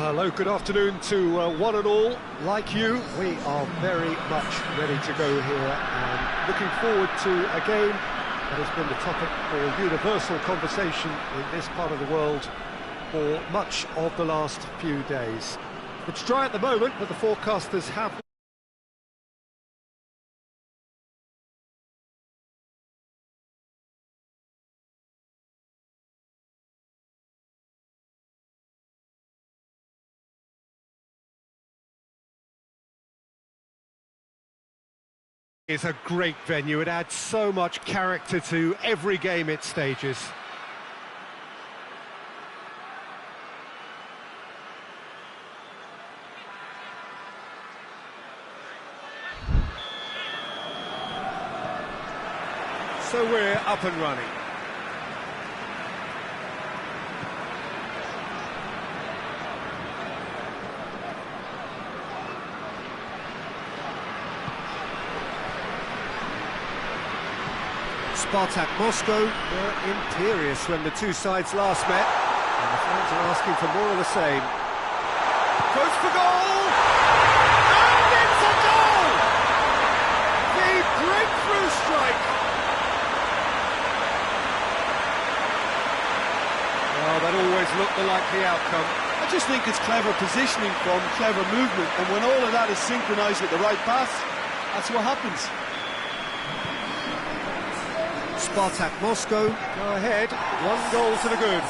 Hello, good afternoon to one and all. Like you, we are very much ready to go here and looking forward to a game that has been the topic for universal conversation in this part of the world for much of the last few days. It's dry at the moment, but the forecasters have... It's a great venue. It adds so much character to every game it stages. So we're up and running. Spartak Moscow were imperious when the two sides last met, and the fans are asking for more of the same. Goes for goal! And it's a goal! The breakthrough strike! Well, that always looked the likely outcome. I just think it's clever positioning from clever movement, and when all of that is synchronised with the right pass, that's what happens. Spartak Moscow go ahead, 1 goal to the good.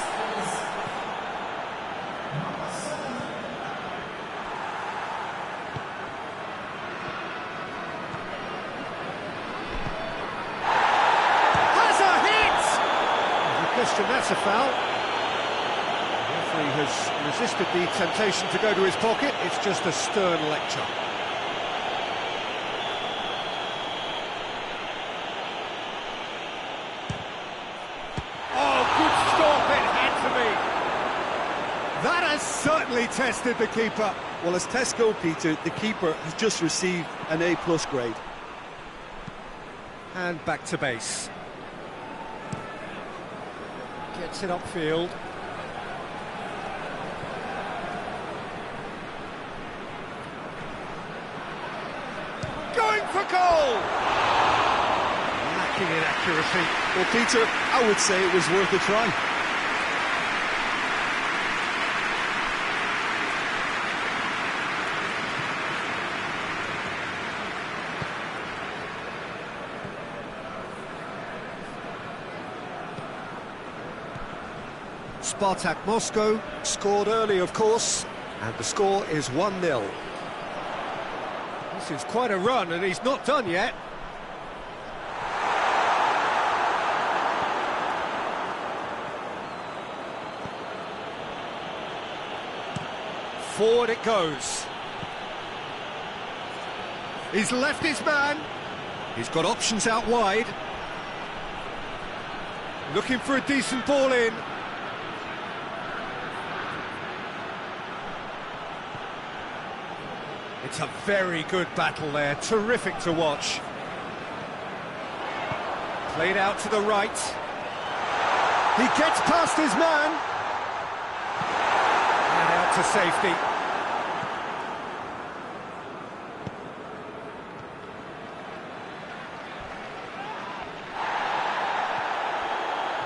Has a hit! No question, that's a foul. The referee has resisted the temptation to go to his pocket. It's just a stern lecture. That has certainly tested the keeper. Well, as tests go, Peter, the keeper has just received an A+ grade. And back to base. Gets it upfield. Going for goal! Lacking in accuracy. Well, Peter, I would say it was worth a try. Spartak Moscow scored early, of course, and the score is 1-0. This is quite a run, and he's not done yet. Forward it goes. He's left his man. He's got options out wide. Looking for a decent ball in. It's a very good battle there, terrific to watch. Played out to the right. He gets past his man. And out to safety.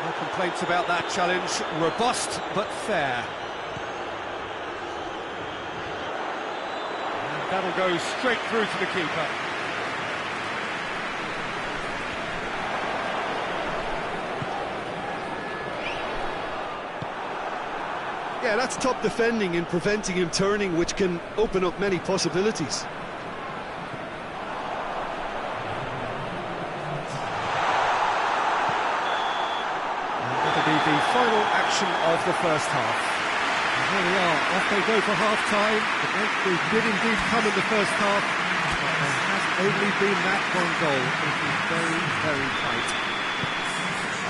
No complaints about that challenge. Robust but fair. That'll go straight through to the keeper. Yeah, that's top defending and preventing him turning, which can open up many possibilities. That'll be the final action of the first half. And here we are, off they go for half-time. The breakthrough did indeed come in the first half, but there has only been that 1 goal. It is very, very tight.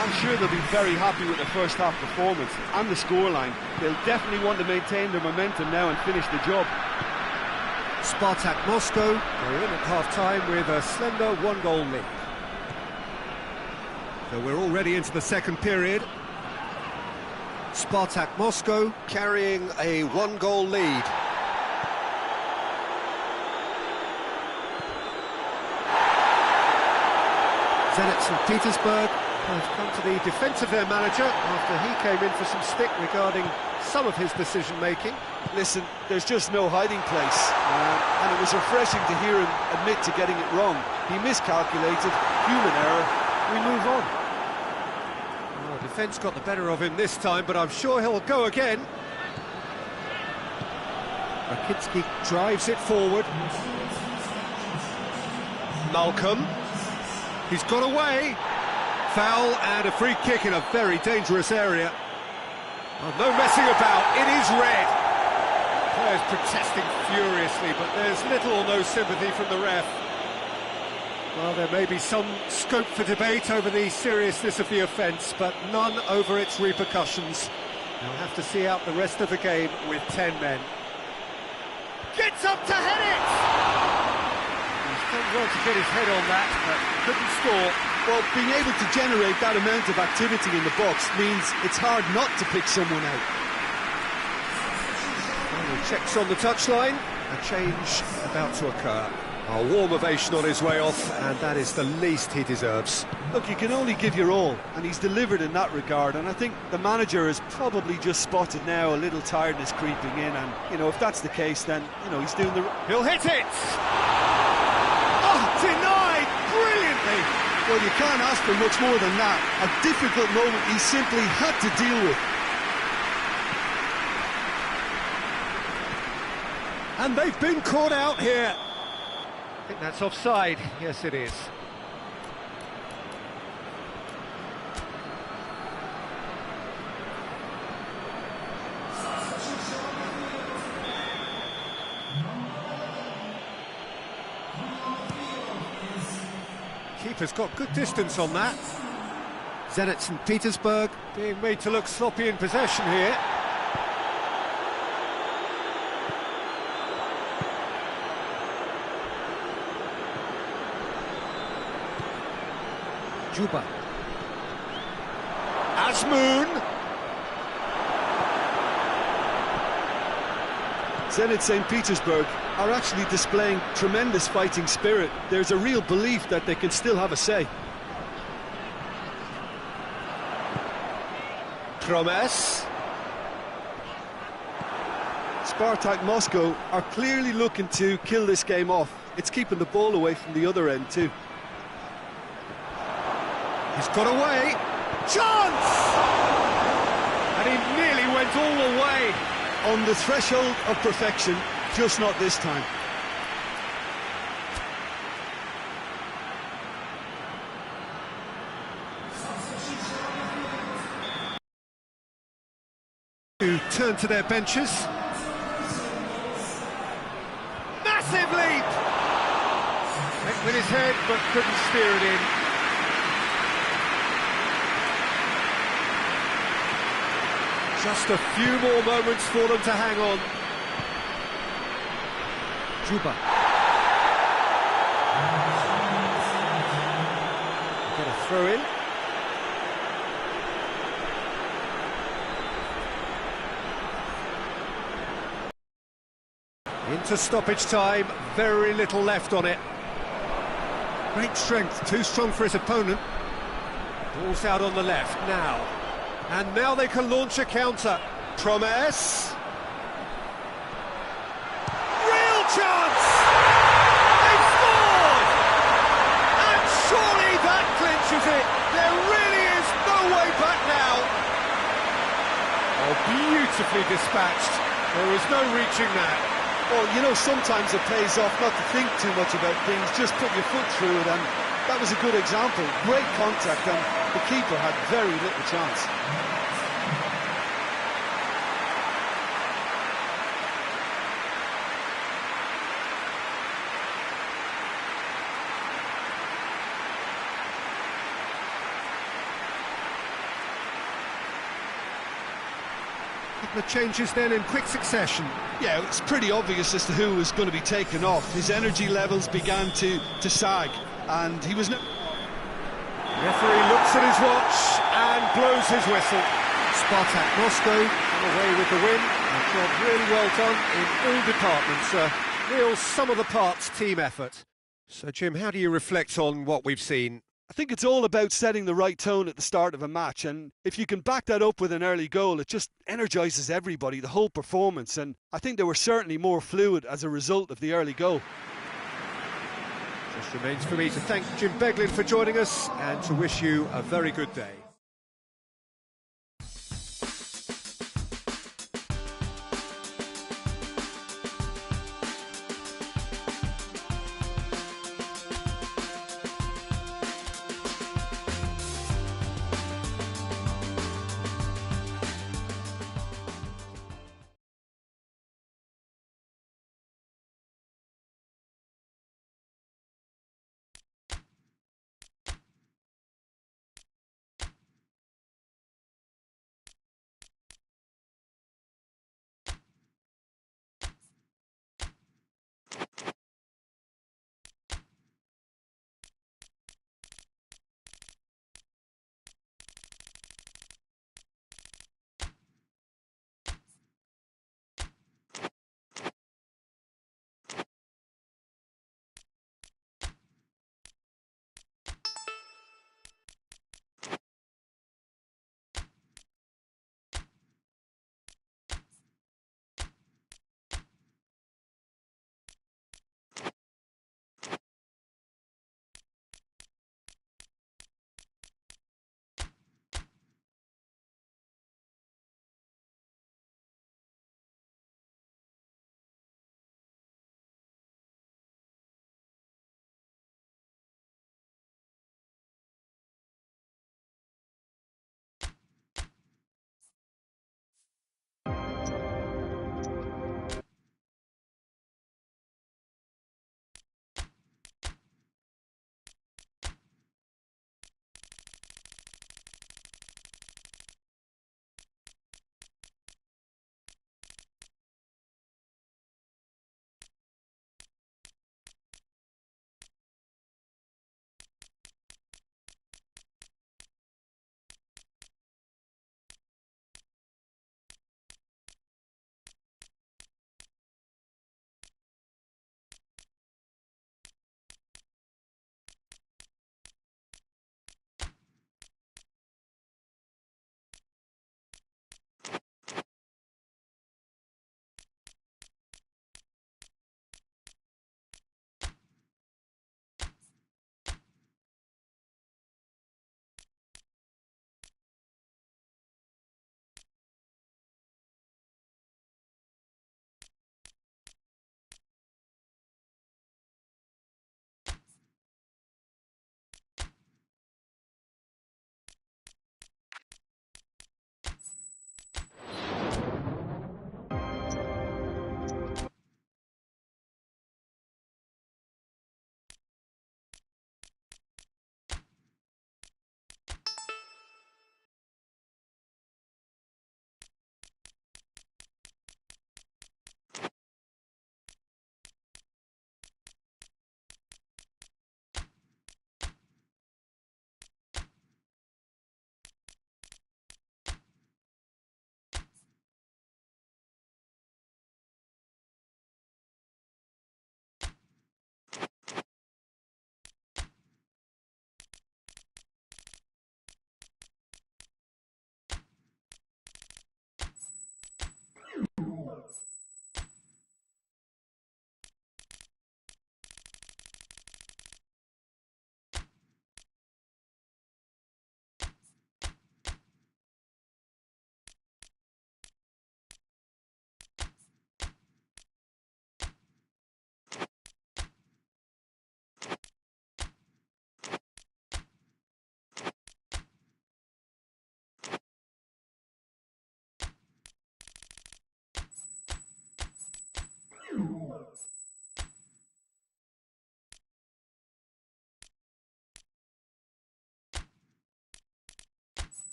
I'm sure they'll be very happy with the first half performance and the scoreline. They'll definitely want to maintain their momentum now and finish the job. Spartak Moscow go in at half-time with a slender 1-goal lead. So we're already into the second period. Spartak Moscow carrying a one-goal lead. Zenit St. Petersburg have come to the defence of their manager after he came in for some stick regarding some of his decision-making. Listen, there's just no hiding place, and it was refreshing to hear him admit to getting it wrong. He miscalculated, human error, we move on. Well, defence got the better of him this time, but I'm sure he'll go again. Rakitsky drives it forward. Malcolm. He's got away. Foul and a free kick in a very dangerous area. Oh, no messing about, it is red. Players protesting furiously, but there's little or no sympathy from the ref. Well, there may be some scope for debate over the seriousness of the offence, but none over its repercussions. They'll have to see out the rest of the game with 10 men. Gets up to head it! He's done well to get his head on that, but couldn't score. Well, being able to generate that amount of activity in the box means it's hard not to pick someone out. Well, checks on the touchline, a change about to occur. A warm ovation on his way off, and that is the least he deserves. Look, you can only give your all, and he's delivered in that regard, and I think the manager has probably just spotted now a little tiredness creeping in, and, you know, if that's the case, then, you know, he's doing the... He'll hit it! Oh, denied brilliantly! Well, you can't ask for much more than that. A difficult moment he simply had to deal with. And they've been caught out here. I think that's offside. Yes, it is. Keeper's got good distance on that. Zenit St. Petersburg being made to look sloppy in possession here. Juba. Azmoun. Zenit St. Petersburg are actually displaying tremendous fighting spirit. There's a real belief that they can still have a say. Promes. Spartak Moscow are clearly looking to kill this game off. It's keeping the ball away from the other end too. He's got away. Chance! And he nearly went all the way. On the threshold of perfection, just not this time. To turn to their benches. Massive leap! Went with his head, but couldn't steer it in. Just a few more moments for them to hang on. Juba. Get a throw in. Into stoppage time, very little left on it. Great strength, too strong for his opponent. Ball's out on the left now. And now they can launch a counter. Promes. Real chance! They've scored! And surely that clinches it. There really is no way back now. Oh, beautifully dispatched. There was no reaching that. Well, you know, sometimes it pays off not to think too much about things, just put your foot through it, and that was a good example. Great contact, and the keeper had very little chance. Couple of changes then in quick succession. Yeah, it's pretty obvious as to who was going to be taken off. His energy levels began to sag, and he was... Referee looks at his watch and blows his whistle. Spartak Moscow come away with the win. A job really well done in all departments. A real sum-of-the-parts team effort. So, Jim, how do you reflect on what we've seen? I think it's all about setting the right tone at the start of a match, and if you can back that up with an early goal, it just energises everybody, the whole performance, and I think they were certainly more fluid as a result of the early goal. Just remains for me to thank Jim Beglin for joining us and to wish you a very good day.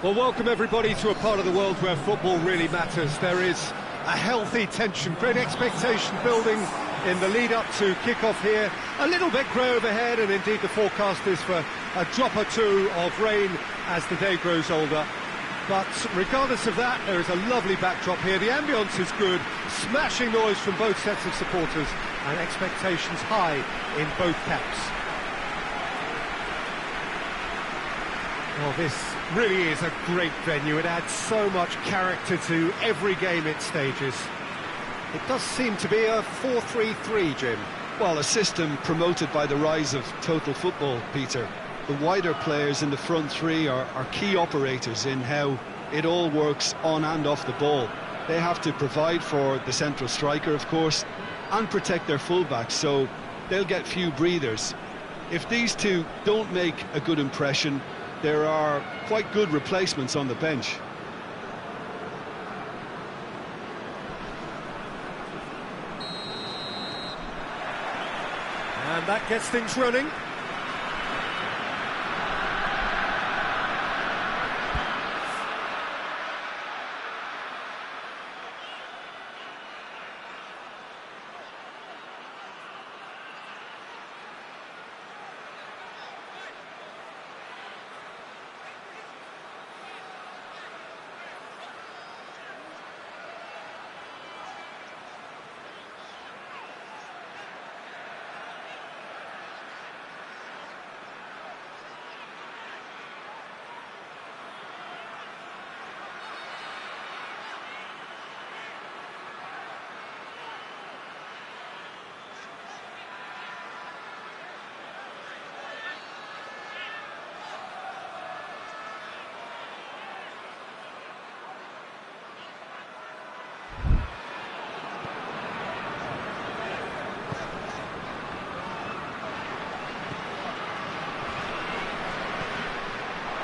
Well, welcome everybody to a part of the world where football really matters. There is a healthy tension, great expectation building in the lead-up to kick-off here. A little bit grey overhead, and indeed the forecast is for a drop or two of rain as the day grows older. But regardless of that, there is a lovely backdrop here. The ambience is good, smashing noise from both sets of supporters, and expectations high in both camps. Well, this really is a great venue. It adds so much character to every game it stages. It does seem to be a 4-3-3, Jim. Well, a system promoted by the rise of total football, Peter. The wider players in the front three are key operators in how it all works on and off the ball. They have to provide for the central striker, of course, and protect their fullbacks, so they'll get few breathers. If these two don't make a good impression, there are quite good replacements on the bench. And that gets things running.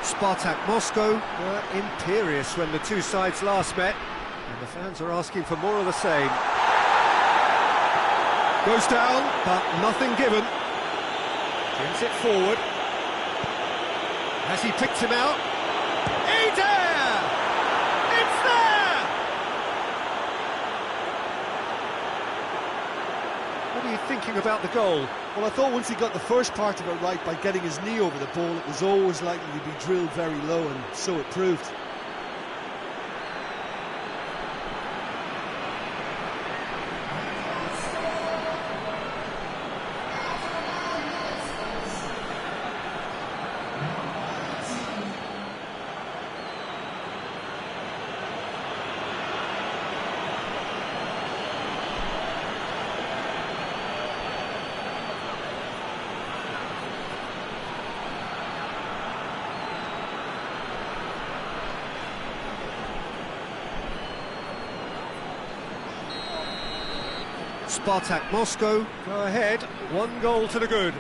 Spartak Moscow were imperious when the two sides last met, and the fans are asking for more of the same. Goes down, but nothing given. Brings it forward. Has he picked him out? Eder! It's there! What are you thinking about the goal? Well, I thought once he got the first part of it right by getting his knee over the ball, it was always likely to be drilled very low, and so it proved. Spartak Moscow go ahead, 1 goal to the good.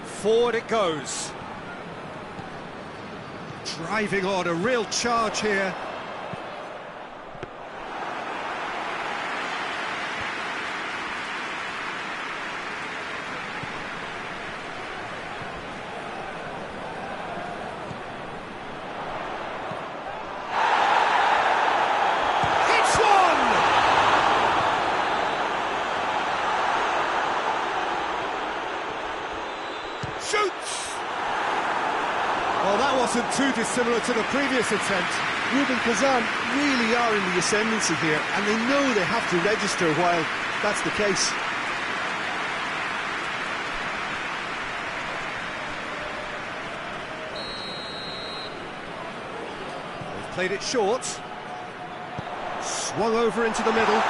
Forward it goes. Driving on, a real charge here. Shoots! Well, that wasn't too dissimilar to the previous attempt. Ruben Kazan really are in the ascendancy here, and they know they have to register while that's the case. They've played it short. Swung over into the middle.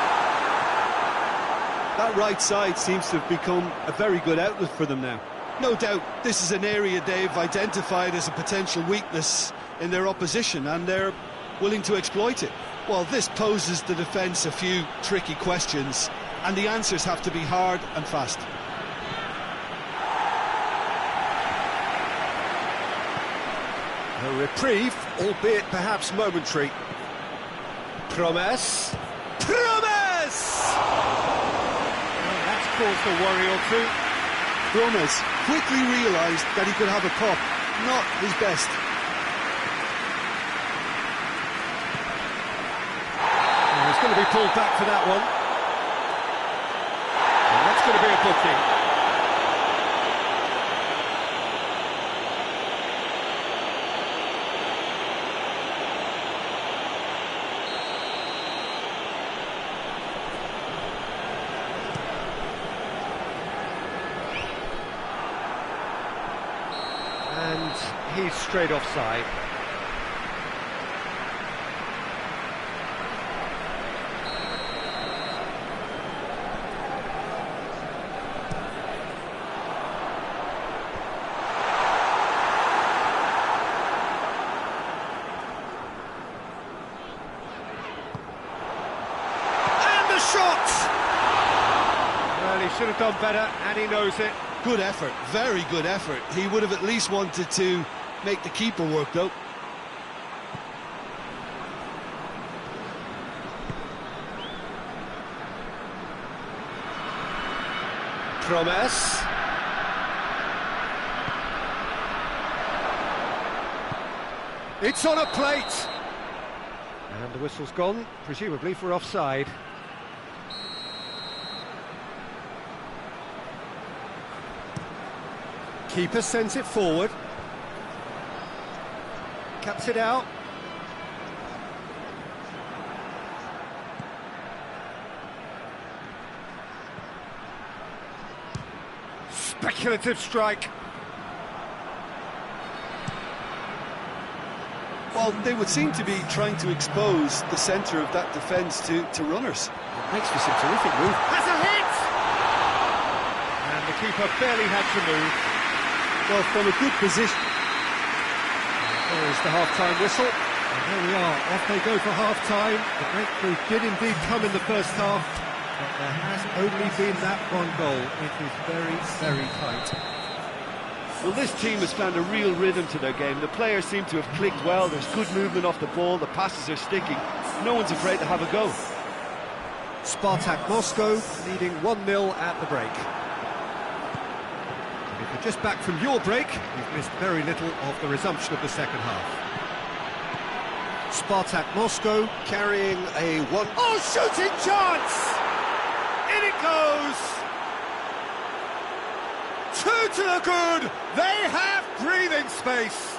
That right side seems to have become a very good outlet for them now. No doubt this is an area they've identified as a potential weakness in their opposition, and they're willing to exploit it. Well, this poses the defence a few tricky questions, and the answers have to be hard and fast. A reprieve, albeit perhaps momentary. Promes. Promes! Well, that's caused a worry or two. Promes quickly realised that he could have a pop, not his best. Oh, he's going to be pulled back for that one. And that's going to be a booking. And he's straight offside. And the shot! Well, he should have done better, and he knows it. Good effort, very good effort. He would have at least wanted to make the keeper work, though. Promes. It's on a plate! And the whistle's gone, presumably for offside. Keeper sends it forward. Cuts it out. Speculative strike. Well, they would seem to be trying to expose the centre of that defence to runners. It makes for some terrific move. Has a hit! And the keeper barely had to move. Well, from a good position. There is the half-time whistle. And there we are, off they go for half-time. The breakthrough did indeed come in the first half, but there has only been that one goal. It is very, very tight. Well, this team has found a real rhythm to their game. The players seem to have clicked well. There's good movement off the ball. The passes are sticking. No one's afraid to have a go. Spartak Moscow leading 1-0 at the break. And if you're just back from your break, you've missed very little of the resumption of the second half. Spartak Moscow carrying a one... Oh, shooting chance! In it goes! 2 to the good! They have breathing space!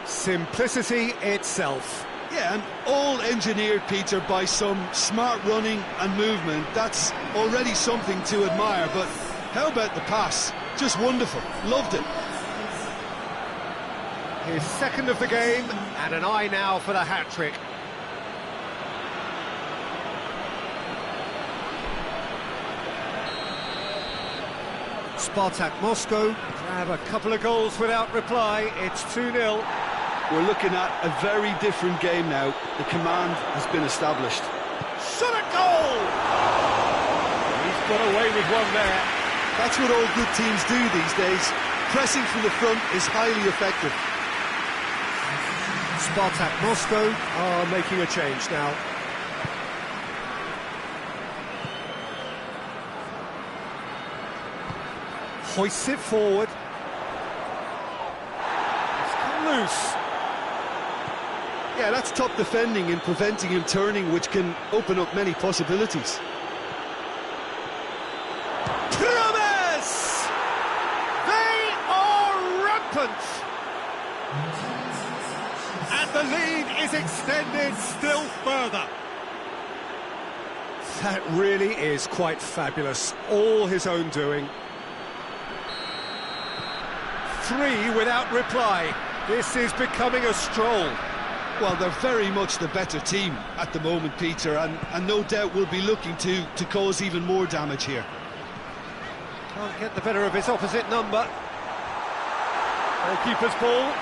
Simplicity itself. Yeah, and all engineered, Peter, by some smart running and movement. That's already something to admire, but how about the pass? Just wonderful. Loved it. His second of the game, and an eye now for the hat-trick. Spartak Moscow grab a couple of goals without reply. It's 2-0. We're looking at a very different game now. The command has been established. Shot at goal! He's got away with one there. That's what all good teams do these days. Pressing from the front is highly effective. Spartak Moscow are making a change now. Hoists it forward. It's come loose. Yeah, that's top defending and preventing him turning, which can open up many possibilities. Promise! They are rampant! And the lead is extended still further. That really is quite fabulous. All his own doing. 3 without reply. This is becoming a stroll. Well, they're very much the better team at the moment, Peter, and no doubt will be looking to cause even more damage here. Can't get the better of his opposite number. Goalkeeper's ball.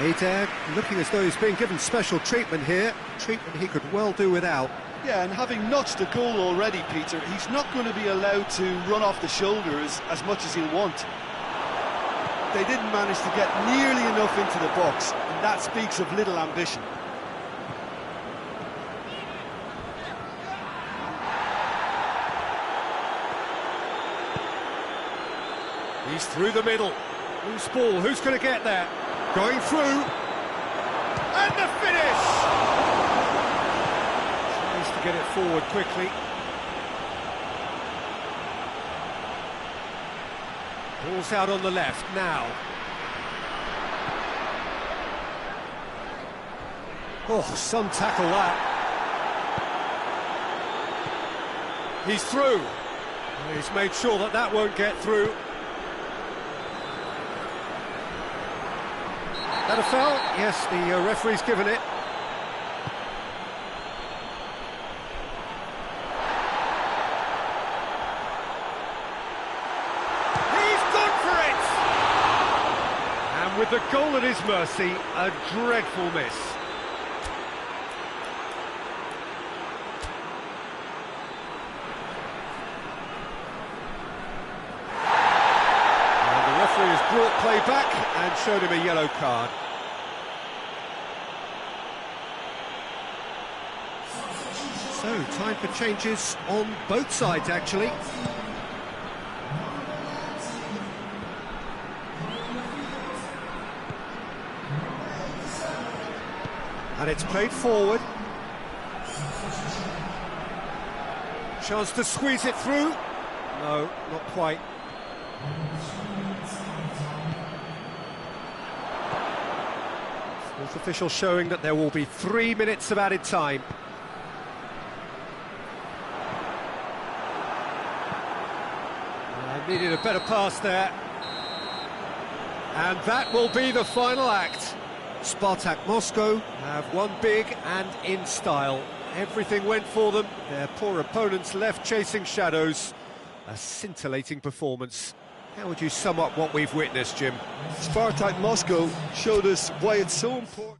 Adair looking as though he's being given special treatment here. Treatment he could well do without. Yeah, and having notched a goal already, Peter, he's not going to be allowed to run off the shoulders as much as he'll want. They didn't manage to get nearly enough into the box, and that speaks of little ambition. He's through the middle. Loose ball, who's going to get there? Going through. And the finish! Tries to get it forward quickly. Ball's out on the left now. Oh, some tackle that. He's through. He's made sure that that won't get through. That a foul? Yes, the referee's given it. With the goal at his mercy, a dreadful miss. And the referee has brought play back and showed him a yellow card. So, time for changes on both sides, actually. And it's played forward. Chance to squeeze it through. No, not quite. Fourth official showing that there will be 3 minutes of added time. Needed a better pass there. And that will be the final act. Spartak Moscow have won big and in style. Everything went for them. Their poor opponents left chasing shadows. A scintillating performance. How would you sum up what we've witnessed, Jim? Spartak Moscow showed us why it's so important.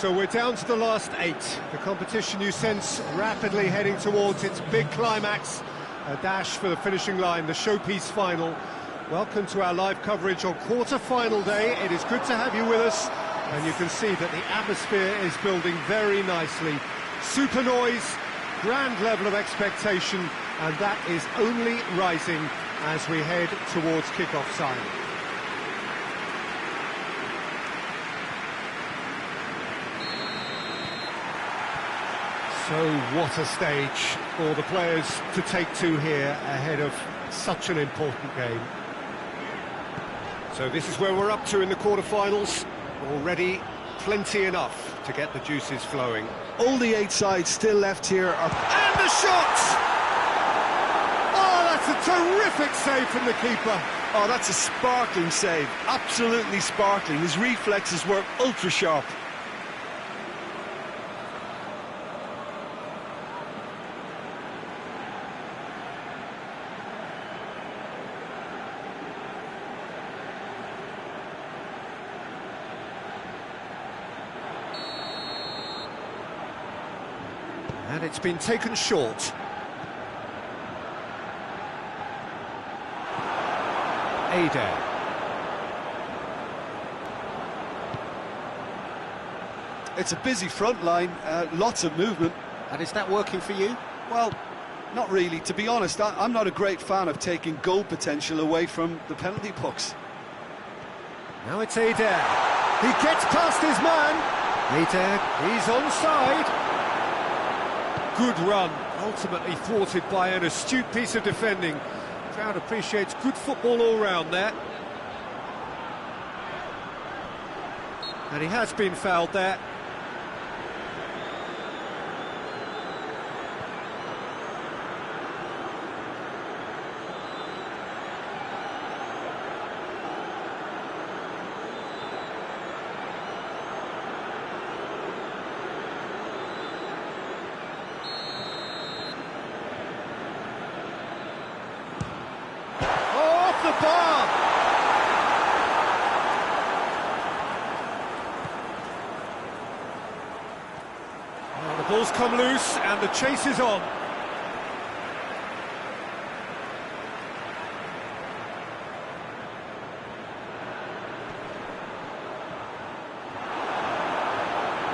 So we're down to the last 8. The competition, you sense, rapidly heading towards its big climax. A dash for the finishing line, the showpiece final. Welcome to our live coverage on quarter-final day. It is good to have you with us, and you can see that the atmosphere is building very nicely. Super noise, grand level of expectation, and that is only rising as we head towards kick-off time. So what a stage for the players to take to here ahead of such an important game. So this is where we're up to in the quarterfinals. Already plenty enough to get the juices flowing. All the 8 sides still left here are... And the shot! Oh, that's a terrific save from the keeper. Oh, that's a sparkling save. Absolutely sparkling. His reflexes were ultra sharp. And it's been taken short. Adair. It's a busy front line, lots of movement. And is that working for you? Well, not really. To be honest, I'm not a great fan of taking goal potential away from the penalty box. Now it's Adair. He gets past his man. Adair, he's onside. Good run, ultimately thwarted by an astute piece of defending. Crowd appreciates good football all round there. And he has been fouled there. The bar! Well, the ball's come loose and the chase is on.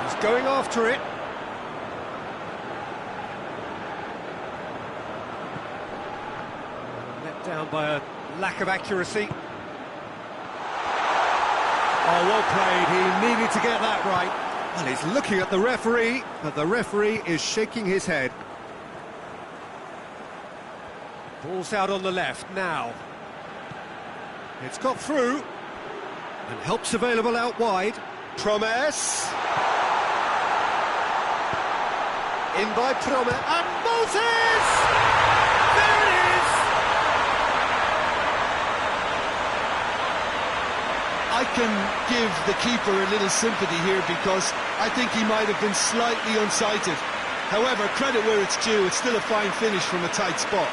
He's going after it. Let down by a lack of accuracy. Oh, well played. He needed to get that right. And he's looking at the referee, but the referee is shaking his head. Ball's out on the left now. It's got through. And help's available out wide. Promes. In by Promes. And Moses! There it is! I can give the keeper a little sympathy here because I think he might have been slightly unsighted. However, credit where it's due, it's still a fine finish from a tight spot.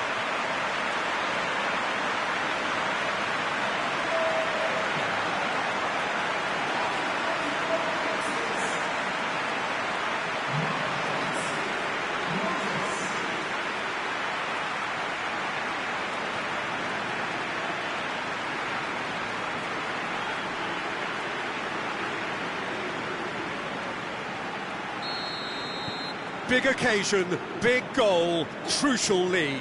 Big occasion, big goal, crucial lead.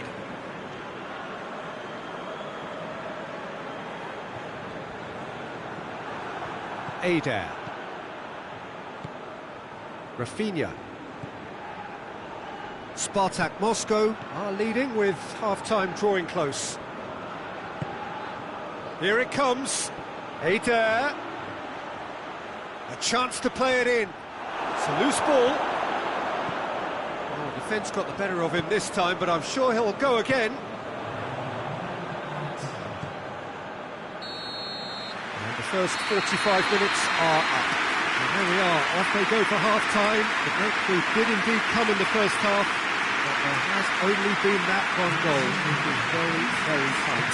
Adair. Rafinha. Spartak Moscow are leading with half-time drawing close. Here it comes. Adair. A chance to play it in. It's a loose ball. Defence got the better of him this time, but I'm sure he'll go again. And the first 45 minutes are up. And there we are, off they go for half-time. The breakthrough did indeed come in the first half, but there has only been that one goal. It was very, very tight.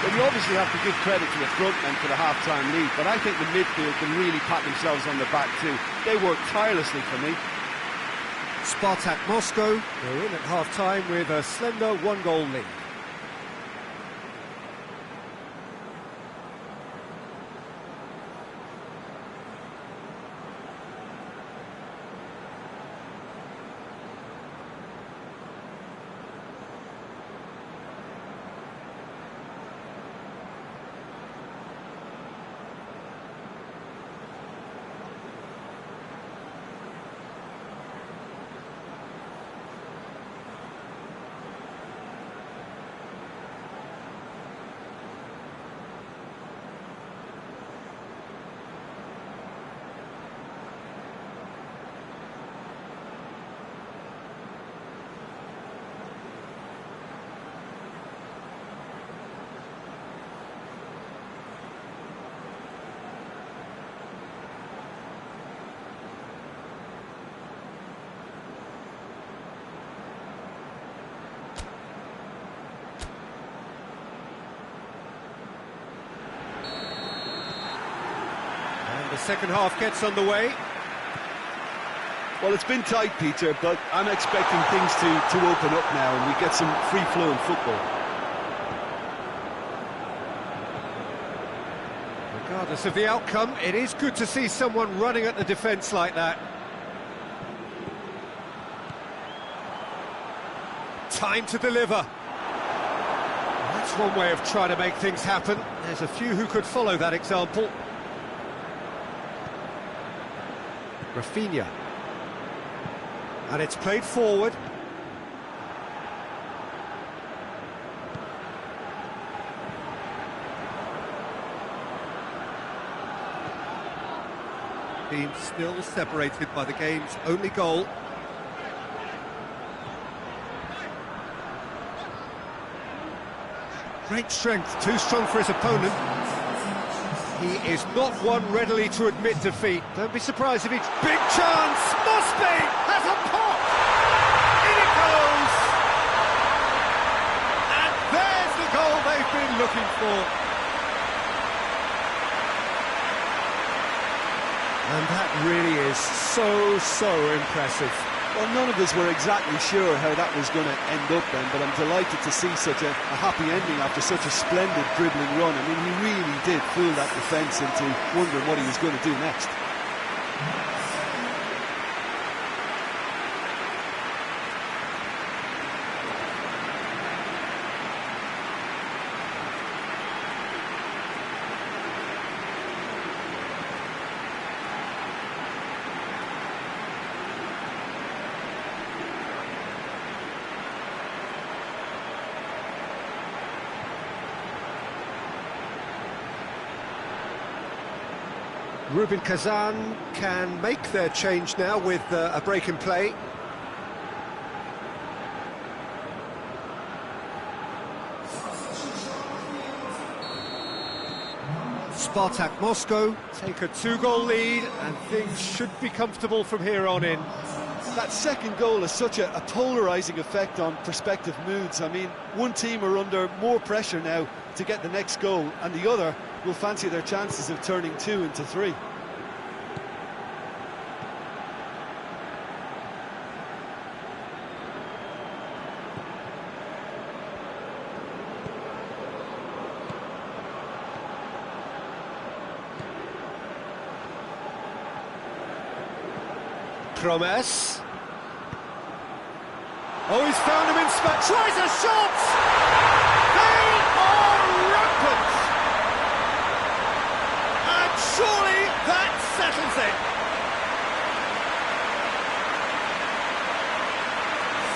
But you obviously have to give credit to the front men for the half-time lead, but I think the midfield can really pat themselves on the back too. They work tirelessly for me. Spartak Moscow, they're in at half-time with a slender one-goal lead. The second half gets underway. Well, it's been tight, Peter, but I'm expecting things to open up now and we get some free-flowing football. Regardless of the outcome, it is good to see someone running at the defence like that. Time to deliver. That's one way of trying to make things happen. There's a few who could follow that example. Rafinha. And it's played forward. Team still separated by the game's only goal. Great strength, too strong for his opponent. He is not one readily to admit defeat. Don't be surprised if it's big chance. Must be. Has a pop. In it goes. And there's the goal they've been looking for. And that really is so impressive. Well, none of us were exactly sure how that was going to end up then, but I'm delighted to see such a happy ending after such a splendid dribbling run. I mean, he really did fool that defence into wondering what he was going to do next. Rubin Kazan can make their change now with a break in play. Spartak Moscow take a 2-goal lead and things should be comfortable from here on in. That second goal has such a polarising effect on prospective moods. I mean, one team are under more pressure now to get the next goal, and the other will fancy their chances of turning 2 into 3. Promes. Oh, he's found him in space. Tries a shot! They are rampant! And surely that settles it.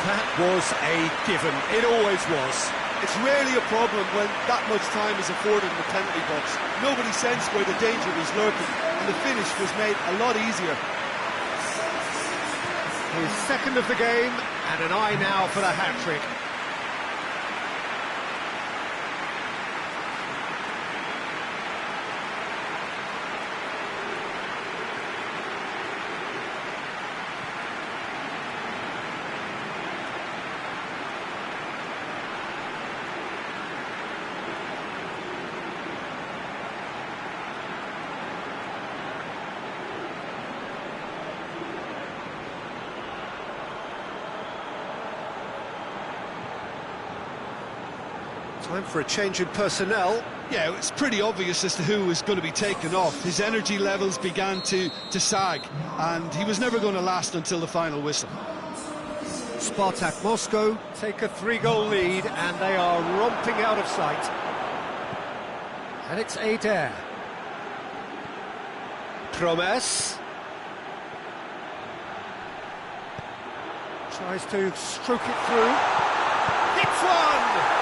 That was a given. It always was. It's rarely a problem when that much time is afforded in the penalty box. Nobody sensed where the danger was lurking, and the finish was made a lot easier. His second of the game, and an eye now for the hat-trick. Time for a change in personnel. Yeah, it's pretty obvious as to who was going to be taken off. His energy levels began to sag, and he was never going to last until the final whistle. Spartak Moscow take a 3-goal lead, and they are romping out of sight. And it's Adair. Promes. Tries to stroke it through. Hits one!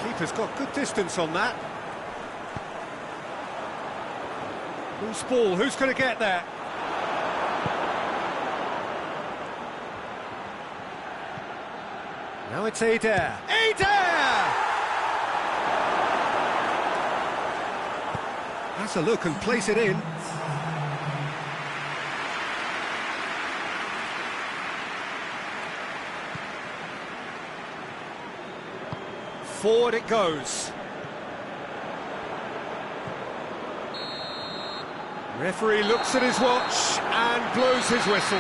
Keeper's got good distance on that. Loose ball, who's going to get there? Now it's Adair. Adair! Has a look and place it in. Forward it goes. Referee looks at his watch and blows his whistle.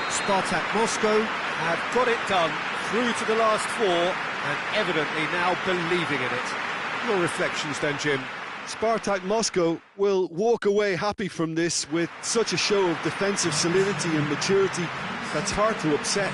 Spartak Moscow have got it done, through to the last four, and evidently now believing in it. Your reflections then, Jim? Spartak Moscow will walk away happy from this with such a show of defensive solidity and maturity that's hard to upset.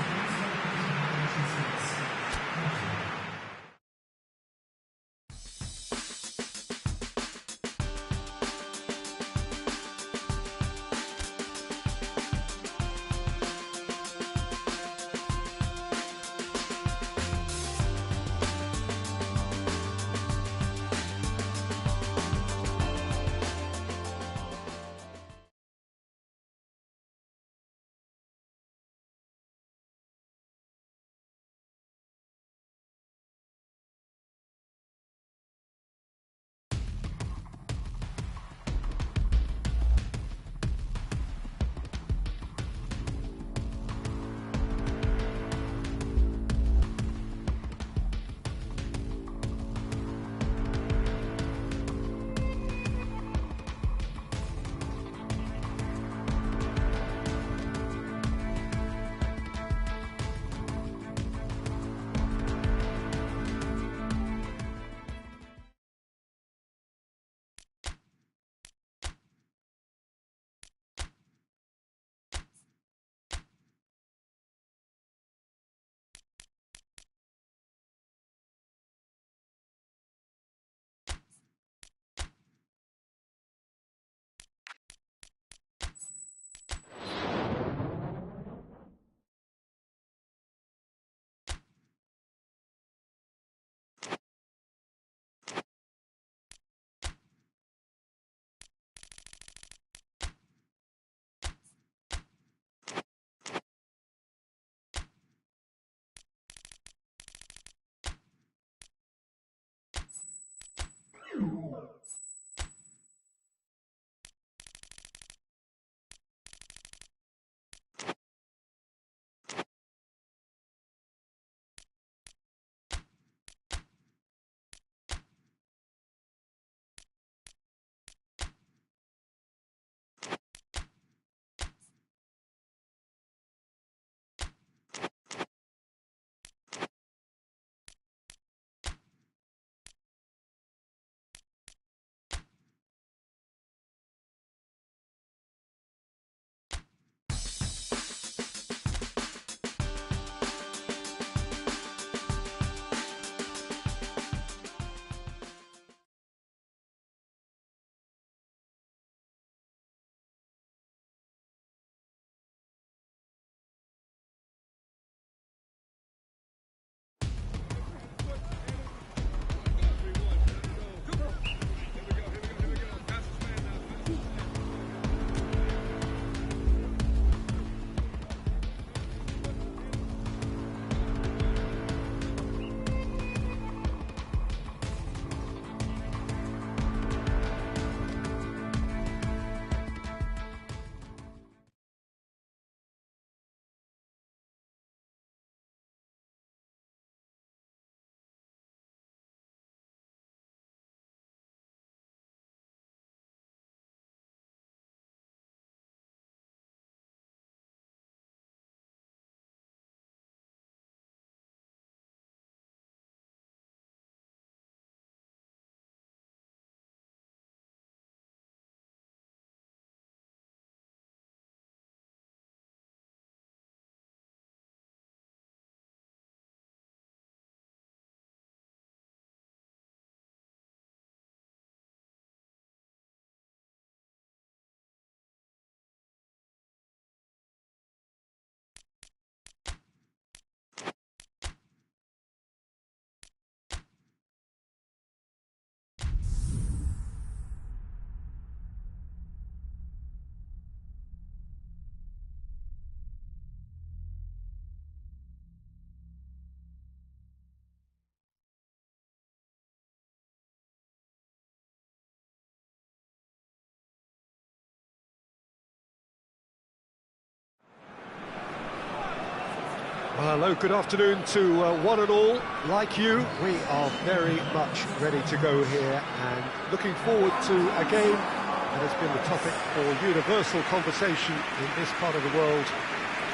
Hello, good afternoon to one and all. Like you, we are very much ready to go here and looking forward to a game that has been the topic for universal conversation in this part of the world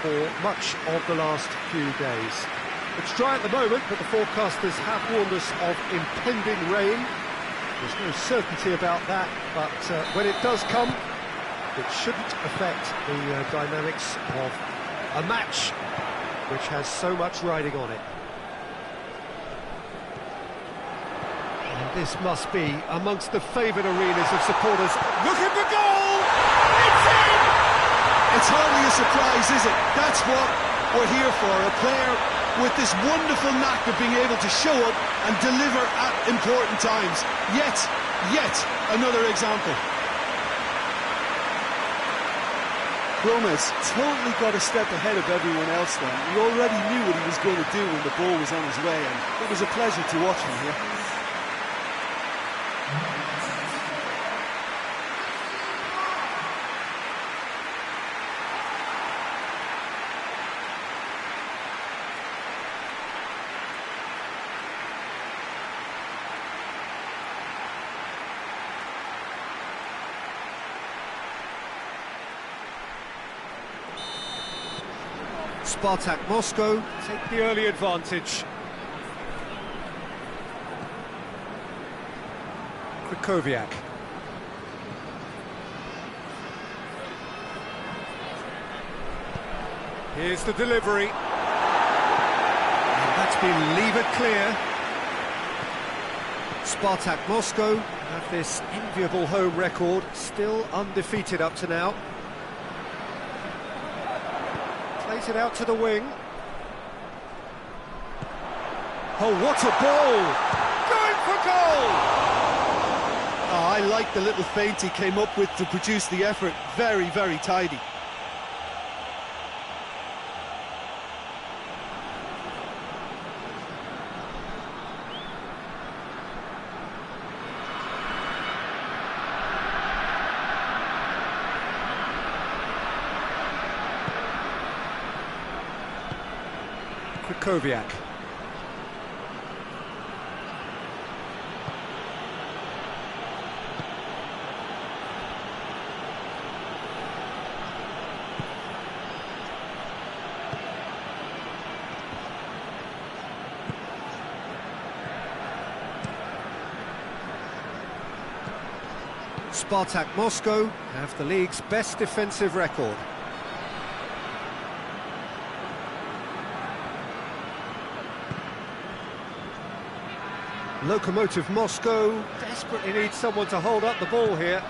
for much of the last few days. It's dry at the moment, but the forecasters have warned us of impending rain. There's no certainty about that, but when it does come, it shouldn't affect the dynamics of a match which has so much riding on it. And this must be amongst the favoured arenas of supporters. Looking for goal! It's in! It's hardly a surprise, is it? That's what we're here for, a player with this wonderful knack of being able to show up and deliver at important times. Yet another example. Gomez totally got a step ahead of everyone else then. He already knew what he was going to do when the ball was on his way, and it was a pleasure to watch him here. Spartak Moscow take the early advantage. Krychowiak. Here's the delivery. And that's been levered clear. Spartak Moscow have this enviable home record, still undefeated up to now. Plays it out to the wing. Oh, what a ball! Going for goal! Oh, I like the little feint he came up with to produce the effort. Very, very tidy. Krychowiak. Spartak Moscow have the league's best defensive record. Lokomotiv Moscow desperately needs someone to hold up the ball here.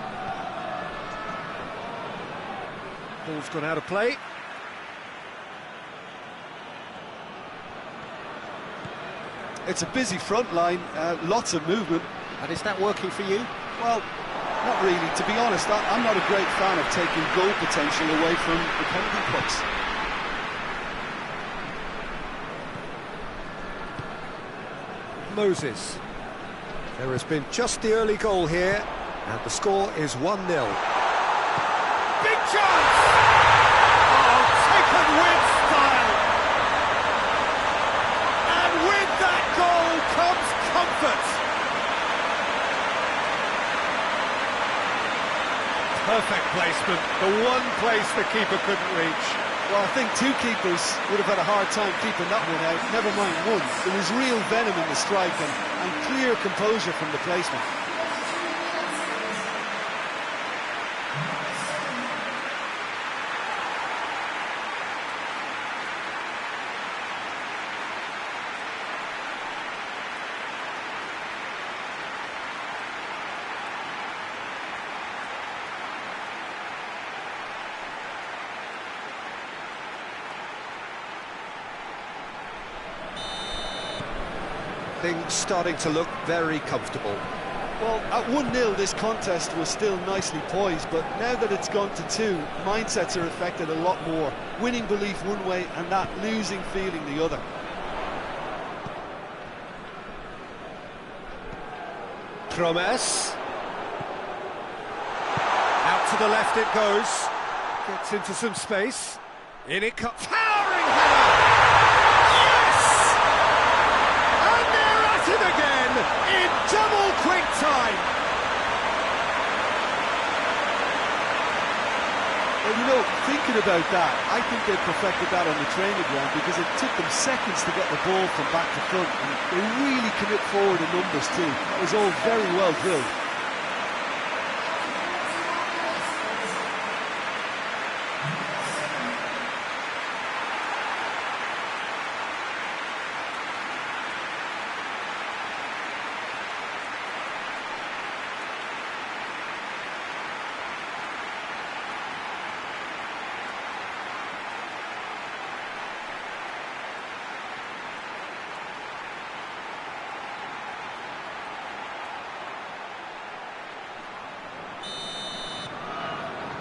Ball's gone out of play. It's a busy front line, lots of movement. And is that working for you? Well, not really. To be honest, I'm not a great fan of taking goal potential away from the penalty box. Moses. There has been just the early goal here, and the score is 1-0. Big chance! Oh, taken with style! And with that goal comes comfort! Perfect placement, the one place the keeper couldn't reach. Well, I think two keepers would have had a hard time keeping that one out, never mind one. There was real venom in the strike and clear composure from the placement. Things starting to look very comfortable. Well, at 1-0 this contest was still nicely poised, but now that it's gone to 2, mindsets are affected a lot more. Winning belief one way and that losing feeling the other. Promes. Out to the left it goes. Gets into some space. In it comes. Towering header! Double quick time. Well, you know, thinking about that, I think they perfected that on the training ground because it took them seconds to get the ball from back to front, and they really commit forward in numbers too. It was all very well drilled.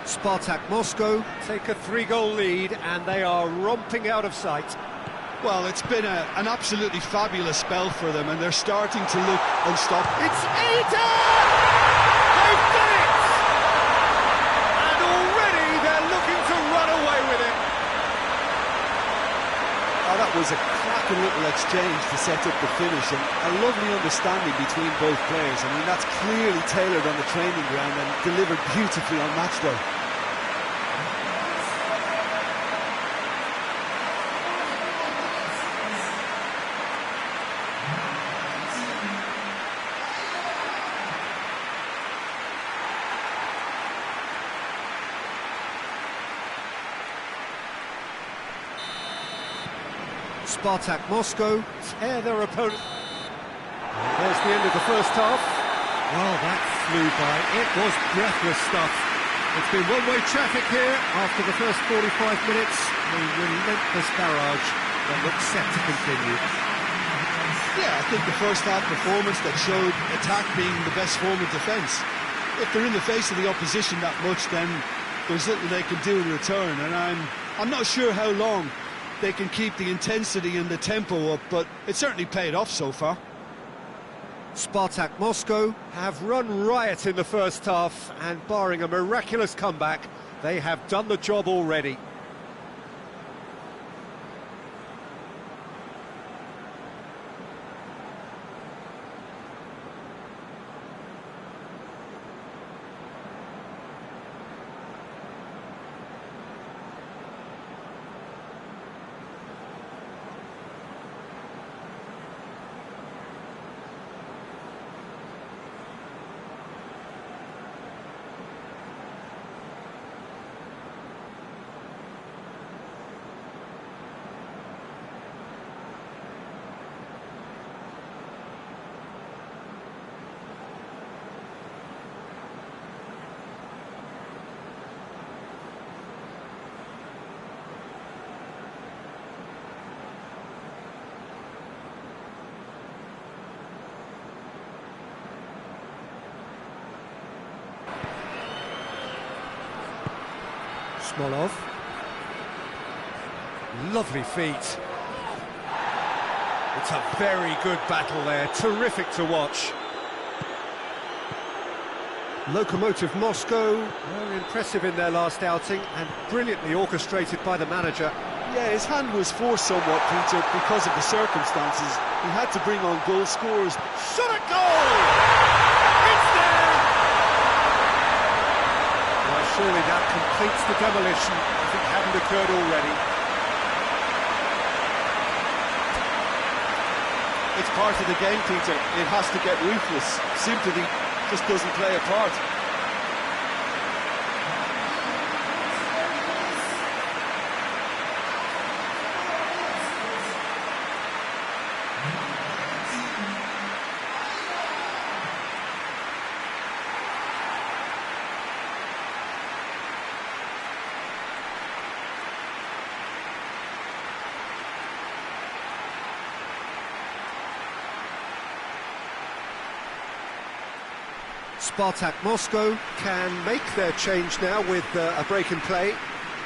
Spartak Moscow take a 3-goal lead and they are romping out of sight. Well, it's been an absolutely fabulous spell for them, and they're starting to look unstoppable. It's Eden! They've done it! And already they're looking to run away with it. Oh, that was a cracking little exchange to set up the finish, and a lovely understanding between both players. I mean, that's clearly tailored on the training ground and delivered beautifully on match day. Spartak Moscow tear their opponent. And there's the end of the first half. Well, that flew by. It was breathless stuff. It's been one-way traffic here after the first 45 minutes. A relentless barrage that looks set to continue. Yeah, I think the first half performance that showed attack being the best form of defence. If they're in the face of the opposition that much, then there's little they can do in return, and I'm not sure how long they can keep the intensity and the tempo up, but it certainly paid off so far. Spartak Moscow have run riot in the first half, and barring a miraculous comeback, they have done the job already. Smolov. Lovely feet. It's a very good battle there, terrific to watch. Lokomotiv Moscow, very impressive in their last outing and brilliantly orchestrated by the manager. Yeah, his hand was forced somewhat, Peter, because of the circumstances. He had to bring on goal scorers. Shot at goal! It's there! Well, surely that completes the demolition if it hadn't occurred already. It's part of the game, Peter. It has to get ruthless. Sympathy just doesn't play a part. Spartak Moscow can make their change now with a break in play.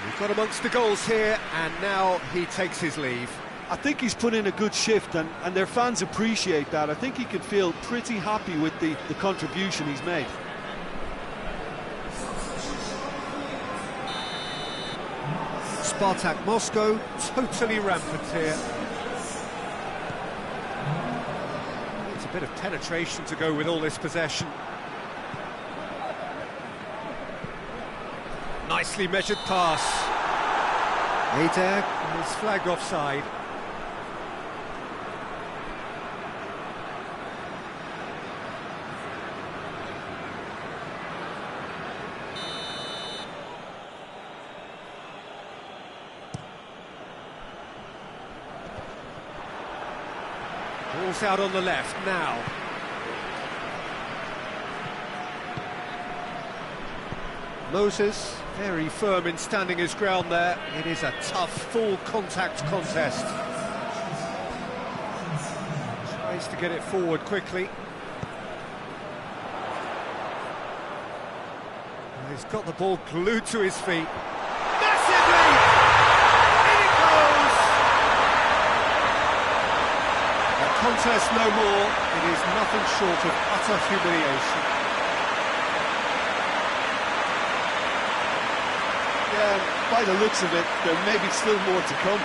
We've got amongst the goals here, and now he takes his leave. I think he's put in a good shift, and their fans appreciate that. I think he can feel pretty happy with the contribution he's made. Spartak Moscow totally rampant here. It's a A bit of penetration to go with all this possession. Nicely measured pass. Adair is flagged offside. Ball's out on the left now. Moses, very firm in standing his ground there. It is a tough, full contact contest. Tries to get it forward quickly. He's got the ball glued to his feet. Massively! In it goes! A contest no more. It is nothing short of utter humiliation. Yeah, by the looks of it, there may be still more to come.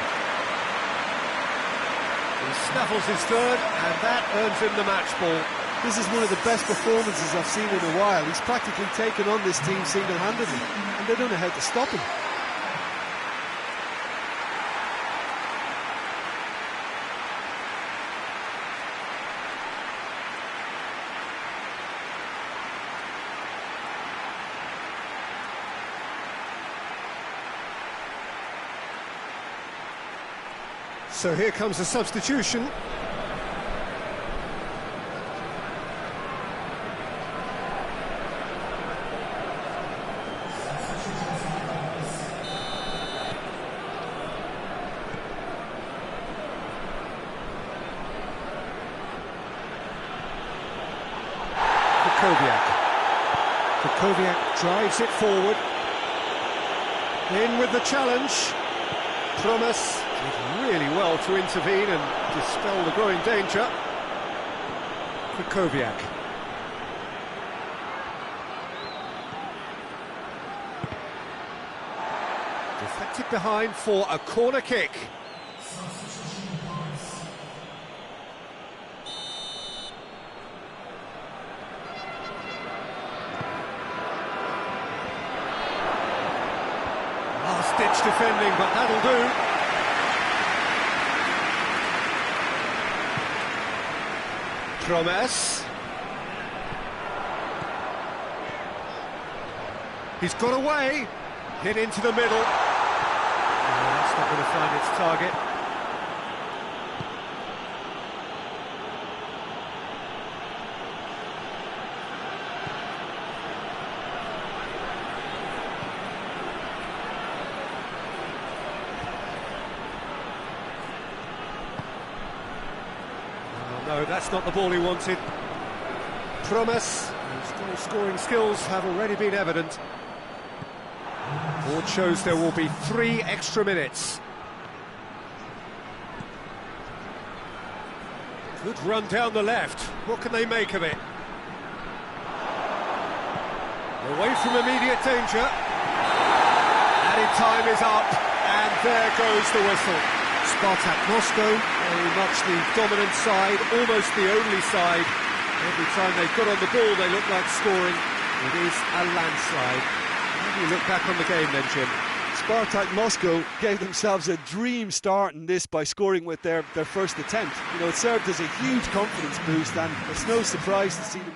He snaffles his third, and that earns him the match ball. This is one of the best performances I've seen in a while. He's practically taken on this team single-handedly, and they don't know how to stop him. So here comes a substitution. Kukoviak drives it forward. In with the challenge. Promise did really well to intervene and dispel the growing danger. Kukoviak. Deflected behind for a corner kick. Last-ditch defending, but that'll do. Promise. He's got away. Hit into the middle. Oh, that's not going to find its target. No, that's not the ball he wanted. Promise. His goal-scoring skills have already been evident. Board shows there will be 3 extra minutes. Good run down the left. What can they make of it? Away from immediate danger. Added time is up, and there goes the whistle. Spartak Moscow, very much the dominant side, almost the only side. Every time they got on the ball, they look like scoring. It is a landslide. How do you look back on the game then, Jim? Spartak Moscow gave themselves a dream start in this by scoring with their first attempt. You know, it served as a huge confidence boost, and it's no surprise to see them